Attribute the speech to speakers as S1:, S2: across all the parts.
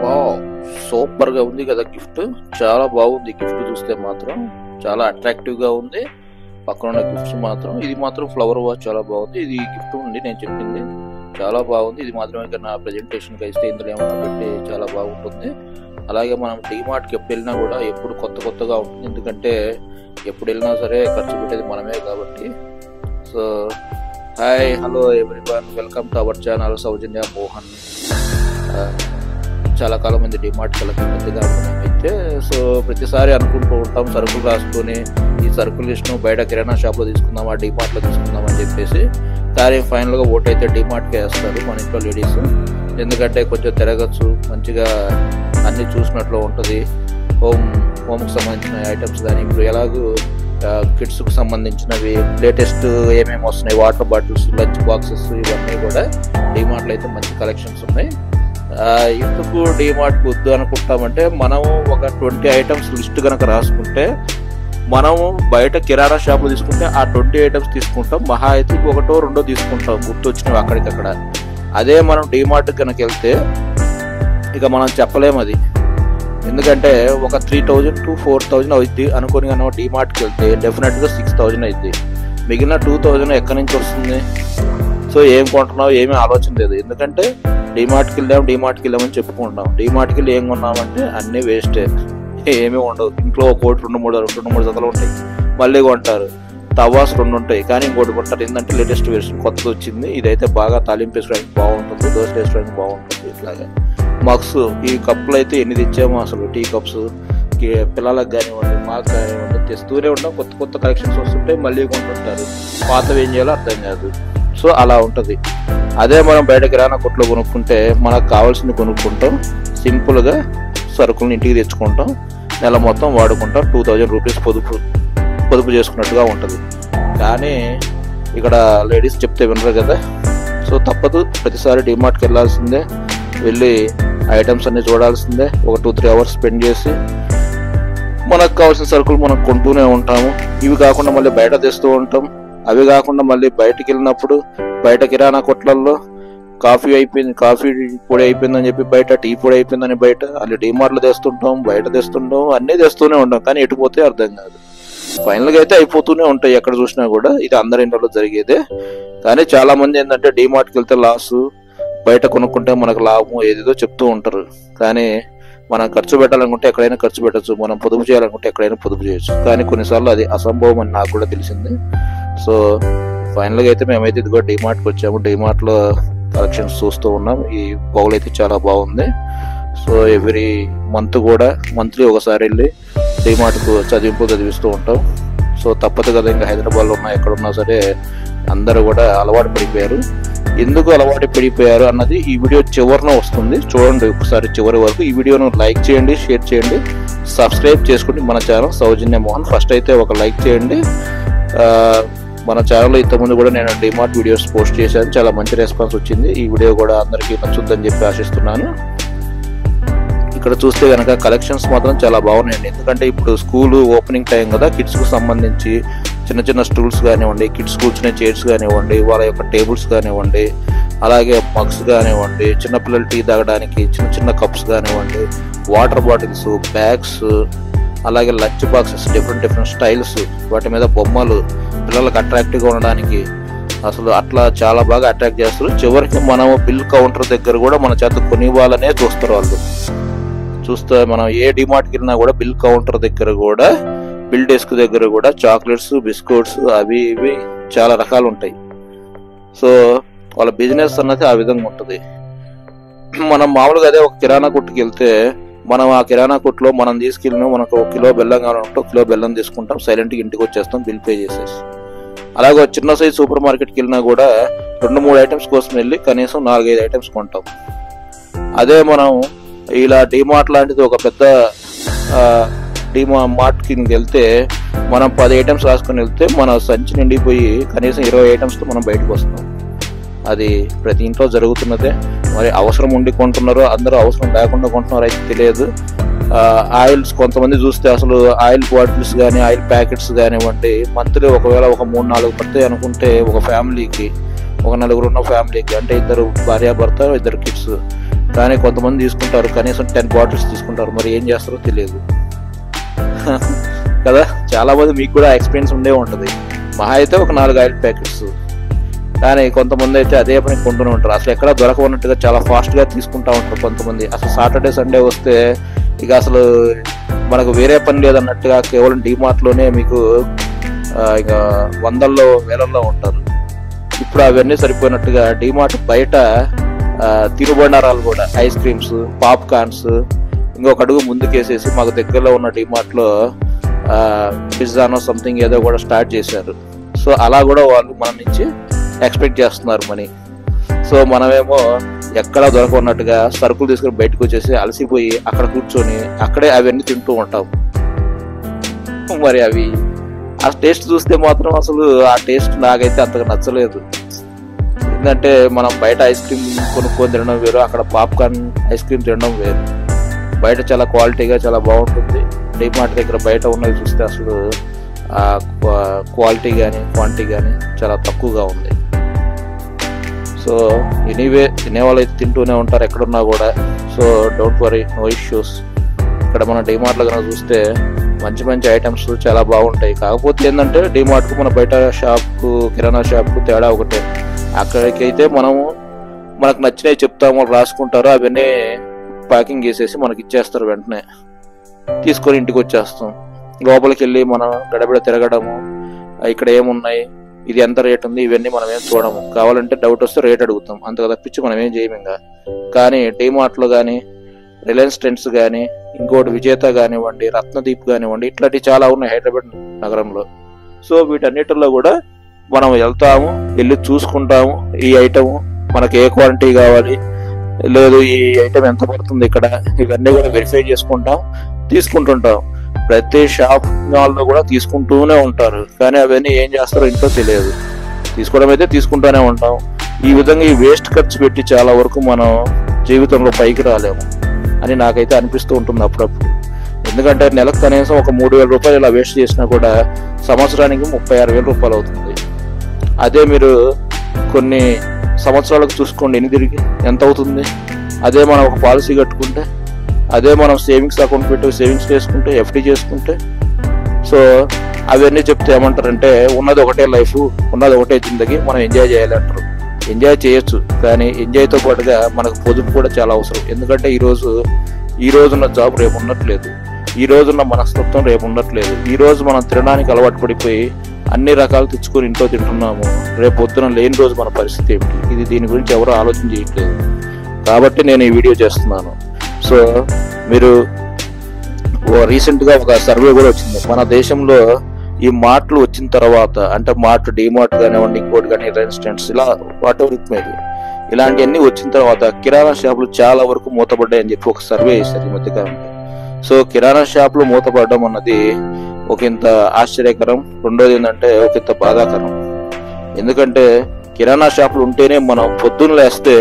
S1: Wow, super గా ఉంది కదా గిఫ్ట్. చాలా బాగుంది గిఫ్ట్, చూస్తే మాత్రం చాలా అట్రాక్టివ్ గా ఉంది. పక్కన ఉన్న గిఫ్ట్స్ మాత్రం, ఇది మాత్రం ఫ్లవర్ వాచ్ చాలా బాగుంది. ఇది గిఫ్ట్ ఉంది నేను చెప్పింది, చాలా బాగుంది. ఇది మాత్రమే ఇక్కడ నా ప్రెజెంటేషన్ కి ఇస్తే ఇందులో ఏమన్నా పెట్టి చాలా బాగుంటుంది. అలాగే మనం డీమార్ట్కి ఎప్పుడు వెళ్ళినా కూడా ఎప్పుడు కొత్తగా ఉంటుంది, ఎందుకంటే ఎప్పుడు వెళ్ళినా సరే ఖర్చు పెట్టేది మనమే కాబట్టి. So hi, hello everyone, welcome to our channel Soujanya Mohan. చాలా కాలం మంది డిమార్ట్కి వెళ్ళకపోతే అయితే, సో ప్రతిసారి అనుకుంటూ ఉంటాం సరుకులు రాసుకొని ఈ సరుకుల లిస్ట్ను బయట కిరాణా షాప్లో తీసుకుందామా డిమార్ట్లో తీసుకుందామని చెప్పేసి. కానీ ఫైనల్గా ఓటు అయితే డిమార్ట్కే వేస్తారు మన ఇంట్లో లేడీస్, ఎందుకంటే కొంచెం తిరగచ్చు, మంచిగా అన్ని చూసినట్లు ఉంటుంది. హోమ్కి సంబంధించిన ఐటమ్స్ కానీ ఇప్పుడు ఎలాగూ కిడ్స్కి సంబంధించినవి లేటెస్ట్ ఏమేమి వస్తున్నాయి, వాటర్ బాటిల్స్, లంచ్ బాక్సెస్, ఇవన్నీ కూడా డిమార్ట్లో అయితే మంచి కలెక్షన్స్ ఉన్నాయి. ఎందుకు డిమార్ట్ వద్దు అనుకుంటామంటే, మనం ఒక 20 ఐటమ్స్ లిస్ట్ కనుక రాసుకుంటే మనము బయట కిరాణా షాప్లో తీసుకుంటే ఆ 20 ఐటమ్స్ తీసుకుంటాం, మహా అయితే ఒకటో రెండో తీసుకుంటాం గుర్తొచ్చినవి అక్కడికక్కడ. అదే మనం డిమార్ట్ కనుక వెళ్తే ఇక మనం చెప్పలేము అది, ఎందుకంటే ఒక 3000 to 4000 అవుద్ది అనుకుని కనుక డిమార్ట్కి వెళ్తే డెఫినెట్గా 6000 అవుద్ది. మిగిలిన 2000 ఎక్కడి నుంచి వస్తుంది? సో ఏం కొంటున్నావు ఏమీ ఆలోచన లేదు, ఎందుకంటే డిమార్ట్కి వెళ్ళామని చెప్పుకుంటాం. డిమార్ట్కి వెళ్ళి ఏం కొన్నామంటే అన్నీ వేస్టే, ఏమీ ఉండవు. ఇంట్లో ఒక కోటి 2-3 జతలు ఉంటాయి, మళ్ళీ కొంటారు. తవాస్ 2 ఉంటాయి, కానీ ఇంకోటి కొంటారు. ఏంటంటే లేటెస్ట్ వెర్షన్ కొత్తది వచ్చింది, ఇదైతే బాగా తాలింపు వేసుకోవడానికి బాగుంటుంది, దోశ వేసుకోవడానికి బాగుంటుంది. ఇట్లాగే మగ్స్, ఈ కప్పులు అయితే ఎన్ని తెచ్చామో అసలు. టీ కప్స్ పిల్లలకు కానివ్వండి, మాకు కానివ్వండి, తెస్తూనే ఉంటాం. కొత్త కలెక్షన్స్ వస్తుంటాయి, మళ్ళీ కొంటుంటారు. పాతవి ఏం చేయాలో అర్థం కాదు. సో అలా ఉంటుంది. అదే మనం బయట కిరాణా కొట్లో కొనుక్కుంటే మనకు కావాల్సింది కొనుక్కుంటాం, సింపుల్గా సరుకులను ఇంటికి తెచ్చుకుంటాం, నెల మొత్తం వాడుకుంటాం. 2000 రూపీస్ పొదుపు చేసుకున్నట్టుగా ఉంటుంది. కానీ ఇక్కడ లేడీస్ చెప్తే వినరు కదా, సో తప్పదు, ప్రతిసారి డిమార్ట్కి వెళ్ళాల్సిందే, వెళ్ళి ఐటమ్స్ అన్ని చూడాల్సిందే. ఒక 2-3 అవర్స్ స్పెండ్ చేసి మనకు కావాల్సిన సరుకులు మనం కొంటూనే ఉంటాము. ఇవి కాకుండా మళ్ళీ బయట తెస్తూ ఉంటాం. అవి కాకుండా మళ్ళీ బయటకు వెళ్ళినప్పుడు బయట కిరాణా కొట్లల్లో కాఫీ పొడి అయిపోయిందని చెప్పి బయట, టీ పొడి అయిపోయిందని బయట, అల్లి డిమార్ట్లో తెస్తుంటాం, బయట తెస్తుంటాం, అన్నీ తెస్తూనే ఉంటాం. కానీ ఎటుపోతే అర్థం కాదు. ఫైనల్గా అయితే అయిపోతూనే ఉంటాయి ఎక్కడ చూసినా కూడా. ఇది అందరి ఇంట్లో జరిగేదే. కానీ చాలా మంది ఏంటంటే డిమార్ట్కి వెళ్తే లాసు, బయట కొనుక్కుంటే మనకు లాభం, ఏదేదో చెప్తూ ఉంటారు. కానీ మనం ఖర్చు పెట్టాలనుకుంటే ఎక్కడైనా ఖర్చు పెట్టచ్చు, మనం పొదుపు చేయాలనుకుంటే ఎక్కడైనా పొదుపు చేయొచ్చు. కానీ కొన్నిసార్లు అది అసంభవం అని నాకు కూడా తెలిసింది. సో ఫైనల్గా అయితే మేమైతే ఇదిగో డిమార్ట్కి వచ్చాము. డిమార్ట్లో కలెక్షన్స్ చూస్తూ ఉన్నాం. ఈ బౌల్ అయితే చాలా బాగుంది. సో ఎవ్రీ మంత్లీ ఒకసారి వెళ్ళి డిమార్ట్కు చదివిస్తూ ఉంటాం. సో తప్పదు కదా, ఇంకా హైదరాబాద్లో ఉన్నా ఎక్కడున్నా సరే అందరూ కూడా అలవాటు పడిపోయారు. ఎందుకు అలవాటు పడిపోయారు అన్నది ఈ వీడియో చివరిన వస్తుంది, చూడండి ఒకసారి చివరి వరకు. ఈ వీడియోను లైక్ చేయండి, షేర్ చేయండి, సబ్స్క్రైబ్ చేసుకోండి మన ఛానల్ సౌజన్య మోహన్. ఫస్ట్ అయితే ఒక లైక్ చేయండి. మన ఛానల్లో ఇంతకుముందు కూడా నేను డిమార్ట్ వీడియోస్ పోస్ట్ చేశాను, చాలా మంచి రెస్పాన్స్ వచ్చింది. ఈ వీడియో కూడా అందరికీ నచ్చుద్దని చెప్పి ఆశిస్తున్నాను. ఇక్కడ చూస్తే కనుక కలెక్షన్స్ మాత్రం చాలా బాగున్నాయండి, ఎందుకంటే ఇప్పుడు స్కూల్ ఓపెనింగ్ టైం కదా. కిడ్స్కు సంబంధించి చిన్న స్టూల్స్ కానివ్వండి, కిడ్స్ కూర్చునే చైర్స్ కానివ్వండి, వాళ్ళ యొక్క టేబుల్స్ కానివ్వండి, అలాగే మగ్స్ కానివ్వండి, చిన్నపిల్లలు టీ తాగడానికి చిన్న కప్స్ కానివ్వండి, వాటర్ బాటిల్స్, బ్యాగ్స్, అలాగే లంచ్ బాక్సెస్, డిఫరెంట్ స్టైల్స్, వాటి మీద బొమ్మలు, పిల్లలకు అట్రాక్టివ్గా ఉండడానికి అసలు అట్లా చాలా బాగా అట్రాక్ట్ చేస్తారు. చివరికి మనము బిల్ కౌంటర్ దగ్గర కూడా మన చేత కొనివ్వాలనే చూస్తారు వాళ్ళు. చూస్తే మనం ఏ డిమార్ట్కి వెళ్ళినా కూడా బిల్ కౌంటర్ దగ్గర కూడా, బిల్ డెస్క్ దగ్గర కూడా చాక్లెట్స్, బిస్కెట్స్, అవి ఇవి చాలా రకాలు ఉంటాయి. సో వాళ్ళ బిజినెస్ అన్నది ఆ విధంగా ఉంటుంది. మనం మామూలుగా అదే ఒక కిరాణా కొట్టుకి వెళ్తే, మనం ఆ కిరాణా కొట్టులో మనం తీసుకెళ్ళిన మనకు 1 కిలో బెల్లం కావాలంటే 1 కిలో బెల్లం తీసుకుంటాం, సైలెంట్గా ఇంటికి వచ్చేస్తాం, బిల్ పే చేసేసి. అలాగే చిన్న సైజ్ సూపర్ మార్కెట్కి వెళ్ళినా కూడా 2-3 ఐటమ్స్ కోసం వెళ్ళి కనీసం 4-5 ఐటమ్స్ కొంటాం. అదే మనం ఇలా డిమార్ట్ లాంటిది ఒక పెద్ద మార్ట్కి వెళ్తే మనం 10 ఐటమ్స్ రాసుకొని వెళ్తే మన సంచి నిండిపోయి కనీసం 20 ఐటమ్స్తో మనం బయటకు వస్తాం. అది ప్రతి ఇంట్లో జరుగుతున్నదే. మరి అవసరం ఉండి కొంటున్నారో, అందరూ అవసరం లేకుండా కొంటున్నారో అయితే తెలియదు. ఆయిల్స్ కొంతమంది చూస్తే అసలు ఆయిల్ బాటిల్స్ కానీ, ఆయిల్ ప్యాకెట్స్ కానివ్వండి, మంత్లీ ఒకవేళ ఒక 3-4 పడతాయి అనుకుంటే ఒక ఫ్యామిలీకి, ఒక 4 ఉన్న ఫ్యామిలీకి, అంటే 2 భార్యాభర్త, 2 కిడ్స్, కానీ కొంతమంది తీసుకుంటారు కనీసం 10 బాటిల్స్ తీసుకుంటారు. మరి ఏం చేస్తారో తెలియదు కదా. చాలా మంది మీకు కూడా ఎక్స్పీరియన్స్ ఉండే ఉంటుంది. మహా అయితే ఒక 4 ఆయిల్ ప్యాకెట్స్, కానీ కొంతమంది అయితే అదే పని కొంటూనే ఉంటారు. అసలు ఎక్కడ దొరకవన్నట్టుగా చాలా ఫాస్ట్గా తీసుకుంటూ ఉంటారు కొంతమంది. అసలు సాటర్డే సండే వస్తే ఇక అసలు మనకు వేరే పని లేదన్నట్టుగా కేవలం డిమార్ట్లోనే మీకు ఇక వందల్లో వేలల్లో ఉంటారు. ఇప్పుడు అవన్నీ సరిపోయినట్టుగా డిమార్ట్ బయట తినుబండారాలు కూడా, ఐస్ క్రీమ్స్, పాప్కార్న్స్ ఇంకొక అడుగు ముందుకేసేసి మాకు దగ్గరలో ఉన్న డిమార్ట్లో పిజ్జానో సంథింగ్ ఏదో కూడా స్టార్ట్ చేశారు. సో అలా కూడా వాళ్ళు మన నుంచి ఎక్స్పెక్ట్ చేస్తున్నారు మనీ. సో మనమేమో ఎక్కడా దొరకన్నట్టుగా సరుకులు తీసుకుని బయటకు వచ్చేసి అలసిపోయి అక్కడ కూర్చొని అక్కడే అవన్నీ తింటూ ఉంటాం. మరి అవి ఆ టేస్ట్ చూస్తే మాత్రం అసలు ఆ టేస్ట్ నాకైతే అంతగా నచ్చలేదు. ఎందుకంటే మనం బయట ఐస్ క్రీమ్ కొనుక్కొని తినడం వేరు, అక్కడ పాప్కార్న్ ఐస్ క్రీమ్ తినడం వేరు. బయట చాలా క్వాలిటీగా చాలా బాగుంటుంది. డిమార్ట్ దగ్గర బయట ఉన్నవి చూస్తే అసలు క్వాలిటీ కానీ క్వాంటిటీ కానీ చాలా తక్కువగా ఉంది. సో ఎనీవే తినేవాళ్ళు అయితే తింటూనే ఉంటారు ఎక్కడున్నా కూడా. So don't worry, no issues. ఇక్కడ మన డిమార్ట్లో కనుక చూస్తే మంచి మంచి ఐటమ్స్ చాలా బాగుంటాయి. కాకపోతే ఏంటంటే డిమార్ట్కు మన బయట షాప్కు, కిరాణా షాప్కు తేడా ఒకటే. అక్కడికి అయితే మనకు నచ్చినవి చెప్తాము, రాసుకుంటారు, అవన్నీ ప్యాకింగ్ చేసేసి మనకి ఇచ్చేస్తారు. వెంటనే తీసుకొని ఇంటికి వచ్చేస్తాం. లోపలికి వెళ్ళి మనం గడబిడ తిరగడము, ఇక్కడ ఏమున్నాయి, ఇది ఎంత రేట్ ఉంది, ఇవన్నీ మనం ఏం చూడము. కావాలంటే డౌట్ వస్తే రేట్ అడుగుతాం, అంతగా తప్పించి మనం ఏం చేయము ఇంకా. కానీ డిమార్ట్లో కానీ, రిలయన్స్ ట్రెండ్స్ కానీ, ఇంకోటి విజేత కానివ్వండి, రత్నదీప్ కానివ్వండి, ఇట్లాంటివి చాలా ఉన్నాయి హైదరాబాద్ నగరంలో. సో వీటన్నిటిలో కూడా మనం వెళ్తాము, వెళ్ళి చూసుకుంటాము. ఈ ఐటమ్ మనకి ఏ క్వాలిటీ కావాలి, లేదు ఈ ఐటమ్ ఎంత పడుతుంది ఇక్కడ, ఇవన్నీ కూడా వెరిఫై చేసుకుంటాం, తీసుకుంటుంటాం. ప్రతి షాపింగ్ మాల్లో కూడా తీసుకుంటూనే ఉంటారు, కానీ అవన్నీ ఏం చేస్తారో ఇంట్లో తెలియదు. తీసుకోవడం అయితే తీసుకుంటూనే ఉంటాం. ఈ విధంగా ఈ వేస్ట్ ఖర్చు పెట్టి చాలా వరకు మనం జీవితంలో పైకి రాలేము అని నాకైతే అనిపిస్తూ ఉంటుంది అప్పుడప్పుడు. ఎందుకంటే నెలకు కనీసం ఒక 3,000 రూపాయలు ఇలా వేస్ట్ చేసినా కూడా సంవత్సరానికి 36,000 రూపాయలు అవుతుంది. అదే మీరు కొన్ని సంవత్సరాలకు చూసుకోండి ఎన్ని తిరిగి ఎంత అవుతుంది. అదే మనం ఒక పాలసీ కట్టుకుంటే, అదే మనం సేవింగ్స్ అకౌంట్ పెట్టి సేవింగ్స్ చేసుకుంటే, ఎఫ్డి చేసుకుంటే, సో అవన్నీ చెప్తే ఏమంటారంటే ఉన్నది ఒకటే లైఫ్, ఉన్నది ఒకటే జిందగీ, మనం ఎంజాయ్ చేయాలి అంటారు. ఎంజాయ్ చేయొచ్చు, కానీ ఎంజాయ్తో పాటుగా మనకు పొదుపు కూడా చాలా అవసరం. ఎందుకంటే ఈ రోజున్న జాబ్ రేపు ఉండట్లేదు, ఈ రోజున్న మనస్తత్వం రేపు ఉండట్లేదు. ఈ రోజు మనం తినడానికి అలవాటు పడిపోయి అన్ని రకాలు తెచ్చుకొని ఇంట్లో తింటున్నాము, రేపు పొద్దున లేని రోజు మన పరిస్థితి ఏమిటి? దీని గురించి ఎవరు ఆలోచన చేయట్లేదు. కాబట్టి నేను ఈ వీడియో చేస్తున్నాను. సో మీరు రీసెంట్గా ఒక సర్వే కూడా వచ్చింది. మన దేశంలో ఈ మార్ట్లు వచ్చిన తర్వాత, అంటే మార్ట్, డిమార్ట్ కానివ్వండి, ఇంకోటి కానీ, రిలయన్స్ ట్రెండ్స్, ఇలా what ever it may be, ఇలాంటివన్నీ వచ్చిన తర్వాత కిరాణా షాపులు చాలా వరకు మూతపడ్డాయి అని చెప్పి ఒక సర్వే చేశారు ఈ మధ్యకాలంలో. సో కిరాణా షాపులు మూతపడడం అన్నది ఒకంత ఆశ్చర్యకరం. రెండోది ఏంటంటే ఒకంత బాధాకరం. ఎందుకంటే కిరాణా షాపులు ఉంటేనే మనం పొద్దున్న లేస్తే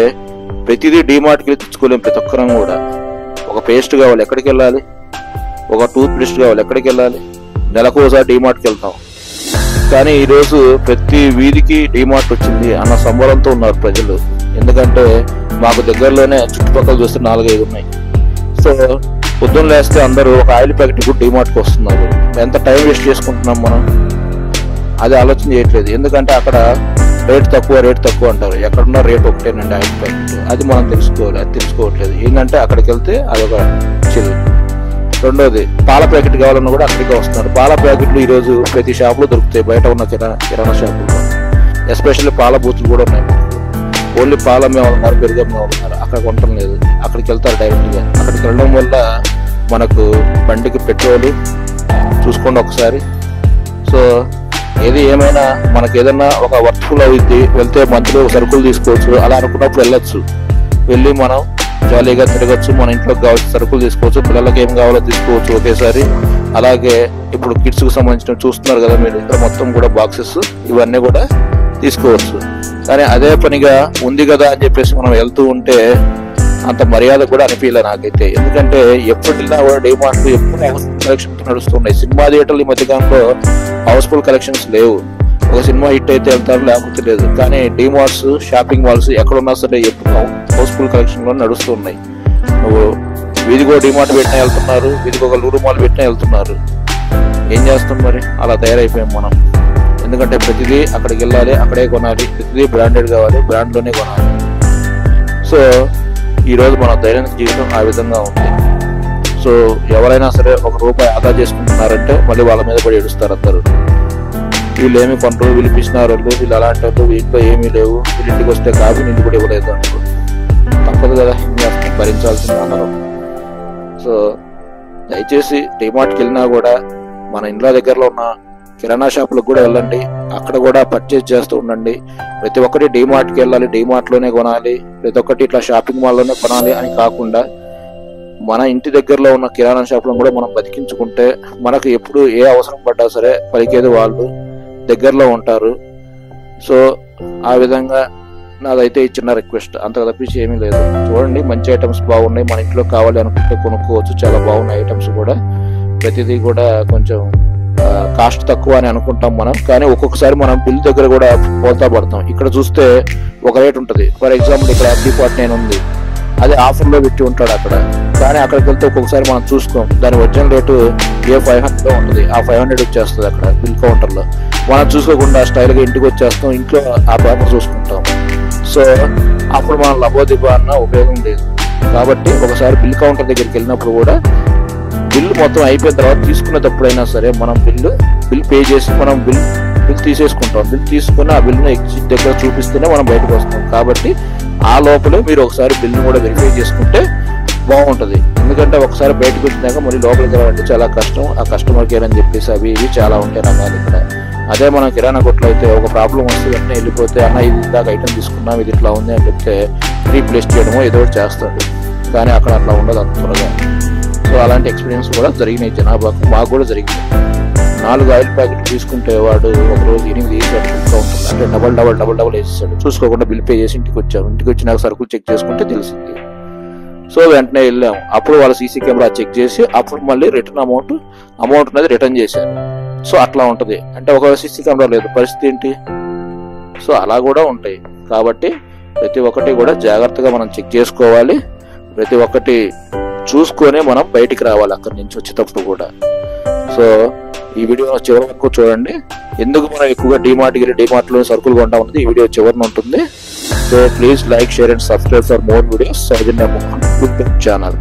S1: ప్రతిదీ డిమార్ట్కి వెళ్ళి తెచ్చుకోలేం. ప్రతి ఒక్కరం కూడా ఒక పేస్ట్ కావాలి, ఎక్కడికి వెళ్ళాలి? ఒక టూత్ పేస్ట్ కావాలి, ఎక్కడికి వెళ్ళాలి? నెలకు ఒకసారి డిమార్ట్కి వెళ్తాం. కానీ ఈరోజు ప్రతి వీధికి డిమార్ట్ వచ్చింది అన్న సంబరంతో ఉన్నారు ప్రజలు. ఎందుకంటే మాకు దగ్గరలోనే చుట్టుపక్కల చూస్తే 4-5 ఉన్నాయి. సో పొద్దున్న లేస్తే అందరూ ఒక ఆయిల్ ప్యాకెట్ కూడా డిమార్ట్కి వస్తున్నారు. ఎంత టైం వేస్ట్ చేసుకుంటున్నాం మనం, అది ఆలోచన చేయట్లేదు. ఎందుకంటే అక్కడ రేట్ తక్కువ అంటారు. ఎక్కడున్న రేట్ ఒకటేనండి ఆయిల్ ప్యాకెట్, అది మనం తెలుసుకోవాలి. అది తెలుసుకోవట్లేదు. ఏంటంటే అక్కడికి వెళ్తే అదొక చిల్. రెండోది, పాల ప్యాకెట్ కావాలన్నా కూడా అక్కడికే వస్తున్నారు. పాల ప్యాకెట్లు ఈరోజు ప్రతి షాపులో దొరుకుతాయి, బయట ఉన్న కిరాణా షాపుల్లో. ఎస్పెషల్లీ పాల బూతులు కూడా ఉన్నాయి. ఓన్లీ పాల మేమన్నారు, పెరుగు మేమన్నారు, అక్కడ కొనటం లేదు. అక్కడికి వెళ్తారు డైరెక్ట్గా. అక్కడికి వెళ్ళడం వల్ల మనకు బండికి పెట్రోలు చూసుకోండి ఒకసారి. సో ఏది ఏమైనా మనకు ఏదైనా ఒక వర్క్ఫుల్ అవుద్ది, వెళ్తే మంత్లో సరుకులు తీసుకోవచ్చు. అలా అనుకున్నప్పుడు వెళ్ళొచ్చు, వెళ్ళి మనం జాలీగా తిరగచ్చు, మన ఇంట్లోకి కావాల్సిన సరుకులు తీసుకోవచ్చు, పిల్లలకి ఏం కావాలో తీసుకోవచ్చు ఒకేసారి. అలాగే ఇప్పుడు కిడ్స్కి సంబంధించిన చూస్తున్నారు కదా మీరు, ఇక్కడ మొత్తం కూడా బాక్సెస్ ఇవన్నీ కూడా తీసుకోవచ్చు. కానీ అదే పనిగా ఉంది కదా అని చెప్పేసి మనం వెళ్తూ ఉంటే అంత మర్యాద కూడా అనిపించలే నాకైతే. ఎందుకంటే ఎప్పుడు వెళ్ళినా కూడా డిమార్ట్లు ఎప్పుడు హౌస్ఫుల్ కలెక్షన్స్ నడుస్తున్నాయి. సినిమా థియేటర్లు ఈ మధ్యకాలంలో హౌస్ఫుల్ కలెక్షన్స్ లేవు. ఒక సినిమా హిట్ అయితే వెళ్తారు, లేకపోతే లేదు. కానీ డిమార్ట్స్, షాపింగ్ మాల్స్ ఎక్కడున్నా సరే ఎప్పుడు హౌస్ఫుల్ కలెక్షన్లో నడుస్తూ ఉన్నాయి. నువ్వు వీధికో డిమార్ట్ పెట్టినా వెళ్తున్నారు, వీధికి ఒక లూరు మాల్ పెట్టినా వెళ్తున్నారు. ఏం చేస్తాం మరి? అలా తయారైపోయాం మనం. ఎందుకంటే ప్రతిదీ అక్కడికి వెళ్ళాలి, అక్కడే కొనాలి, ప్రతిదీ బ్రాండెడ్ కావాలి, బ్రాండ్లోనే కొనాలి. సో ఈరోజు మన దైనందిన జీవితం ఆ విధంగా ఉంది. సో ఎవరైనా సరే ₹1 ఆదా చేసుకుంటున్నారంటే మళ్ళీ వాళ్ళ మీద పడి ఏడుస్తారు అందరూ. వీళ్ళు ఏమి కొనరు, వీళ్ళు పిసినారు, వీళ్ళు అలాంటి వాళ్ళు, వీటిలో ఏమీ లేవు, వీళ్ళింటికి వస్తే కాదు నీళ్ళు కూడా ఇవ్వలేదు అనుకో. తప్పదు కదా, భరించాల్సింది అందరం. సో దయచేసి డిమార్ట్కి వెళ్ళినా కూడా మన ఇంట్లో దగ్గరలో ఉన్న కిరాణా షాపులకు కూడా వెళ్ళండి, అక్కడ కూడా పర్చేజ్ చేస్తూ ఉండండి. ప్రతి ఒక్కటి డిమార్ట్కి వెళ్ళాలి, డిమార్ట్లోనే కొనాలి, ప్రతి ఒక్కటి ఇట్లా షాపింగ్ మాల్లోనే కొనాలి అని కాకుండా మన ఇంటి దగ్గరలో ఉన్న కిరాణా షాపులను కూడా మనం బతికించుకుంటే మనకు ఎప్పుడు ఏ అవసరం పడ్డా సరే పలికేది వాళ్ళు దగ్గరలో ఉంటారు. సో ఆ విధంగా నాదైతే ఈ చిన్న రిక్వెస్ట్, అంతకు తప్పించి ఏమీ లేదు. చూడండి, మంచి ఐటమ్స్ బాగున్నాయి, మన ఇంట్లో కావాలి అనుకుంటే కొనుక్కోవచ్చు, చాలా బాగున్నాయి ఐటమ్స్ కూడా. ప్రతిదీ కూడా కొంచెం కాస్ట్ తక్కువ అని అనుకుంటాం మనం, కానీ ఒక్కొక్కసారి మనం బిల్ దగ్గర కూడా పోతా పడతాం. ఇక్కడ చూస్తే ఒక రేట్ ఉంటుంది. ఫర్ ఎగ్జాంపుల్ ఇక్కడ MD49 ఉంది, అది ఆఫర్లో పెట్టి ఉంటాడు అక్కడ. కానీ అక్కడికి వెళ్తే ఒక్కొక్కసారి మనం చూసుకోం, దాని ఒరిజినల్ రేటు A500 ఉంటుంది, ఆ 500 వచ్చేస్తుంది అక్కడ బిల్ కౌంటర్లో. మనం చూసుకోకుండా స్టైల్గా ఇంటికి వచ్చేస్తాం, ఇంట్లో ఆ పేపర్ చూసుకుంటాం. సో అప్పుడు మనం లబోదిబా అన్న ఉపయోగం లేదు. కాబట్టి ఒకసారి బిల్ కౌంటర్ దగ్గరికి వెళ్ళినప్పుడు కూడా బిల్ మొత్తం అయిపోయిన తర్వాత తీసుకునేటప్పుడైనా సరే మనం బిల్ పే చేసి మనం బిల్ తీసేసుకుంటాం. బిల్ తీసుకుని ఆ బిల్ను ఎగ్జిట్ దగ్గర చూపిస్తేనే మనం బయటకు వస్తాం. కాబట్టి ఆ లోపలే మీరు ఒకసారి బిల్ను కూడా వెరిఫై చేసుకుంటే బాగుంటుంది. ఎందుకంటే ఒకసారి బయటకు వచ్చినాక మళ్ళీ లోపలికి రావాలంటే చాలా కష్టం. ఆ కస్టమర్ కేర్ అని చెప్పేసి అవి ఇవి చాలా ఉంటాయి రకాలు ఇక్కడ. అదే మనం కిరాణా కొట్లో అయితే ఒక ప్రాబ్లం వస్తే వెంటనే వెళ్ళిపోతే, అన్న ఇది ఇందాక ఐటమ్ తీసుకున్నాం, ఇది ఇట్లా ఉంది అని చెప్తే రీప్లేస్ చేయడమో ఏదో ఒకటి చేస్తాడు. కానీ అక్కడ అట్లా ఉండదు అంత త్వరగా. సో అలాంటి ఎక్స్పీరియన్స్ కూడా జరిగినాయి జనాభాకు, మాకు కూడా జరిగింది. 4 ఆయిల్ ప్యాకెట్లు తీసుకుంటే వాడు ఒకరోజు 8 వేసాడు బిల్ కౌంటర్, అంటే డబల్ వేసేసాడు. చూసుకోకుండా బిల్ పే చేసి ఇంటికి వచ్చాము. ఇంటికి వచ్చినాక సరుకులు చెక్ చేసుకుంటే తెలిసింది. సో వెంటనే వెళ్ళాము. అప్పుడు వాళ్ళు సీసీ కెమెరా చెక్ చేసి అప్పుడు మళ్ళీ రిటర్న్ అమౌంట్ అనేది రిటర్న్ చేశారు. సో అట్లా ఉంటుంది. అంటే ఒక సీసీ కెమెరా లేదు, పరిస్థితి ఏంటి? సో అలా కూడా ఉంటాయి. కాబట్టి ప్రతి ఒక్కటి కూడా జాగ్రత్తగా మనం చెక్ చేసుకోవాలి. ప్రతి ఒక్కటి చూసుకొని మనం బయటికి రావాలి అక్కడి నుంచి వచ్చేటప్పుడు కూడా. సో ఈ వీడియో చివరి వరకు చూడండి. ఎందుకు మనం ఎక్కువగా డిమార్ట్లో సరుకులు కొంటా ఉన్నది ఈ వీడియో చివరిన ఉంటుంది. So please like, share and subscribe for more videos. Soujanya Mohan YouTube channel.